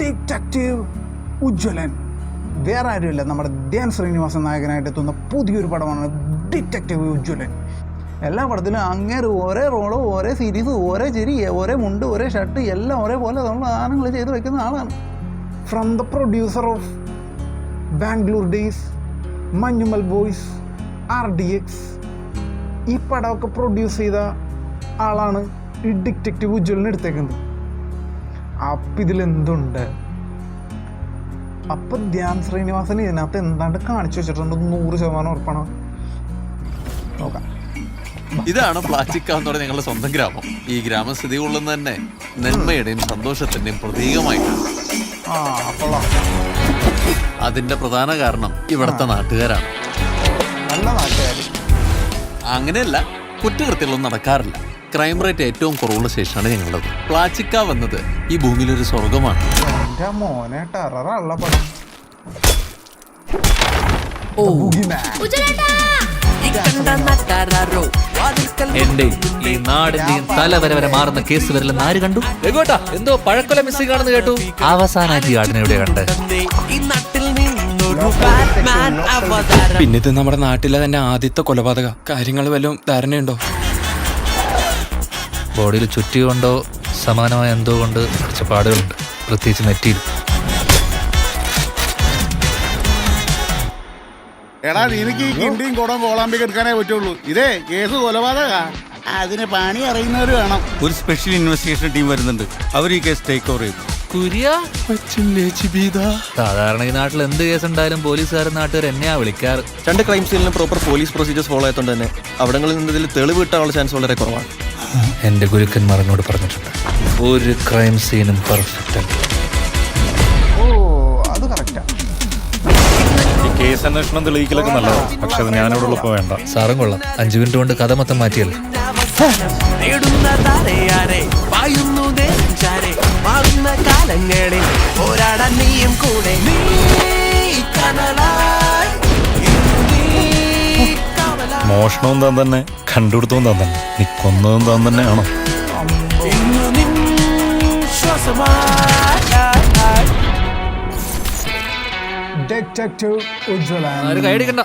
Detective Ujjwalan. വേറെ ആരുമില്ല, നമ്മുടെ ധ്യാൻ ശ്രീനിവാസൻ നായകനായിട്ട് എത്തുന്ന പുതിയൊരു പടമാണ് ഡിറ്റക്റ്റീവ് ഉജ്ജ്വലൻ. എല്ലാ പടത്തിലും അങ്ങേര് ഒരേ റോള്, ഒരേ സീരീസ്, ഒരേ ചിരി, ഒരേ മുണ്ട്, ഒരേ ഷർട്ട്, എല്ലാം ഒരേപോലെ നമ്മൾ സാധനങ്ങൾ ചെയ്ത് വെക്കുന്ന ആളാണ്. From the producer of Bangalore days, Manjummel boys, RDX, ഈ പടമൊക്കെ പ്രൊഡ്യൂസ് ചെയ്ത ആളാണ് ഈ ഡിറ്റക്റ്റീവ് ഉജ്ജ്വലൻ എടുത്തേക്കുന്നത്. അപ്പം ഇതിലെന്തുണ്ട്? അപ്പം ധ്യാൻ ശ്രീനിവാസൻ ഇതിനകത്ത് എന്താണ്ട് കാണിച്ചു വെച്ചിട്ടുണ്ട് 100% ഉറപ്പാണ്. നോക്കാം. ഇതാണ് പ്ലാച്ചിക്കാവ് എന്ന് പറഞ്ഞ ഞങ്ങളുടെ സ്വന്തം ഗ്രാമം. ഈ ഗ്രാമം സ്ഥിതി കൊള്ളുന്നത് തന്നെ നന്മയുടെയും സന്തോഷത്തിന്റെയും പ്രതീകമായിട്ടാണ്. അതിന്റെ പ്രധാന കാരണം ഇവിടുത്തെ നാട്ടുകാരാണ്. നല്ല നാട്ടുകാർ. അങ്ങനെയല്ല, കുറ്റകൃത്യങ്ങളൊന്നും നടക്കാറില്ല. ക്രൈം റേറ്റ് ഏറ്റവും കുറവുള്ള സ്റ്റേഷനാണ് ഞങ്ങളുടേത്. പ്ലാച്ചിക്കാവ് എന്നത് ഈ ഭൂമിയിലൊരു സ്വർഗമാണ്. എന്റെ മോനെ ടെററുള്ള പടം. എന്റെ ഈ നാടിന്റെയും തലവരെ വരെ മാറുന്ന കേസ് വരില്ലെന്ന് ആര് കണ്ടു? എന്തോ പഴക്കൊല മിസ്സിംഗ് ആണെന്ന് കേട്ടു. അവസാനമായിട്ട് ഈ ആടിനെ എവിടെ കണ്ട്? പിന്നെ ഇത് നമ്മുടെ നാട്ടിലെ തന്നെ ആദ്യത്തെ കൊലപാതക. കാര്യങ്ങൾ വല്ലതും ധാരണയുണ്ടോ? ബോഡിയിൽ ചുറ്റി കൊണ്ടോ സമാനമായ എന്തോ കൊണ്ട് കുറച്ച് പാടുകളുണ്ട്, പ്രത്യേകിച്ച് നെറ്റിയിൽ. എടാ, നിനക്ക് ഈ കിണ്ടിയും കുടം കോളാമ്പിക്ക് എടുക്കാനേ പറ്റുള്ളൂ. ഇതേ കേസ് കൊലപാതക. അതിന് പണി അറിയുന്നവർ വേണം. ഒരു സ്പെഷ്യൽ ഇൻവെസ്റ്റിഗേഷൻ ടീം വരുന്നുണ്ട്. അവർ ഈ കേസ് ടേക്ക് ഓവർ ചെയ്തു. സാധാരണ ഈ നാട്ടിൽ എന്ത് കേസ് ഉണ്ടായാലും പോലീസുകാരും നാട്ടുകാർ എന്നെയാ വിളിക്കാറ്. 2 ക്രൈം സീനിലും പ്രോപ്പർ പോലീസ് പ്രൊസീജിയേഴ്സ് ഫോളോ ആയതുകൊണ്ട് തന്നെ അവിടങ്ങളിൽ നിന്നതിൽ തെളിവ് കിട്ടാനുള്ള ചാൻസ് വളരെ കുറവാണ്. എന്റെ ഗുരുക്കന്മാർ എന്നോട് പറഞ്ഞിട്ടുണ്ട്, ഒരു ക്രൈം സീനും പെർഫെക്റ്റ് അല്ല. ഓ, അത് കറക്റ്റാ. ഈ കേസ് അന്വേഷണം തെളിയിക്കലൊക്കെ നല്ലതാണ്, പക്ഷെ അത് ഞാനിവിടെ വേണ്ട. സാറും കൊള്ളാം, 5 മിനിറ്റ് കൊണ്ട് കഥ മൊത്തം മാറ്റിയല്ലോ. മോഷണവും താൻ തന്നെ, കണ്ടുപിടുത്തവും താൻ തന്നെ, നീ കൊന്നതും താൻ തന്നെയാണോ? ഡിറ്റക്റ്റീവ് ഉജ്ജ്വലൻ. കൈയടിക്കണ്ട.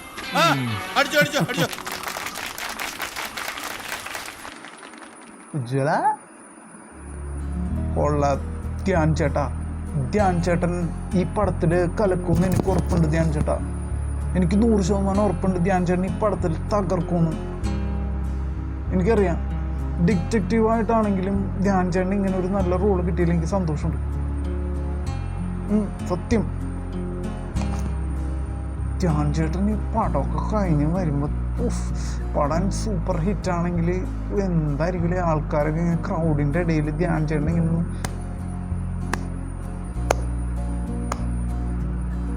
ഉജ്ജ്വല ഉള്ള ധ്യാൻ ചേട്ടാ. ധ്യാൻ ചേട്ടൻ ഈ പടത്തില് കലക്കുമെന്ന് എനിക്ക് ഉറപ്പുണ്ട്. ധ്യാൻ ചേട്ടാ, എനിക്ക് 100% ഉറപ്പുണ്ട്. ധ്യാൻ ചേട്ടൻ ഈ പടത്തിൽ തകർക്കുമെന്ന് എനിക്കറിയാം. ഡിറ്റക്റ്റീവായിട്ടാണെങ്കിലും ധ്യാൻ ചേട്ടൻ ഇങ്ങനെ ഒരു നല്ല റോള് കിട്ടിയില്ല എനിക്ക് സന്തോഷമുണ്ട്. സത്യം. ധ്യാൻ ചേട്ടൻ ഈ പടമൊക്കെ കഴിഞ്ഞ് വരുമ്പോൾ പടം സൂപ്പർ ഹിറ്റാണെങ്കിൽ എന്തായിരിക്കും ആൾക്കാരൊക്കെ ഇങ്ങനെ ക്രൗഡിൻ്റെ ഇടയിൽ ധ്യാൻ ചേട്ടൻ ഇങ്ങനെ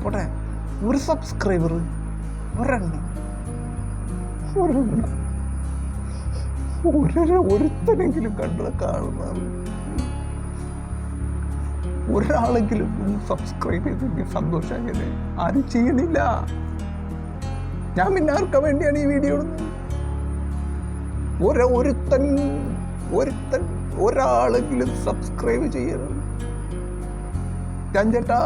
പോട്ടെ. ഒരു സബ്സ്ക്രൈബർ ഒരുത്തനെങ്കിലും കണ്ടത് കാണുന്നത്, ഒരാളെങ്കിലും സബ്സ്ക്രൈബ് ചെയ്തെങ്കിൽ സന്തോഷമായത്. ആരും ചെയ്യണില്ല. ഞാൻ പിന്നെ ആർക്കാ വേണ്ടിയാണ് ഈ വീഡിയോ ഇടുന്നത്? ഒരുത്തൻ ഒരാളെങ്കിലും സബ്സ്ക്രൈബ് ചെയ്യണം. ഞാൻ ചേട്ടാ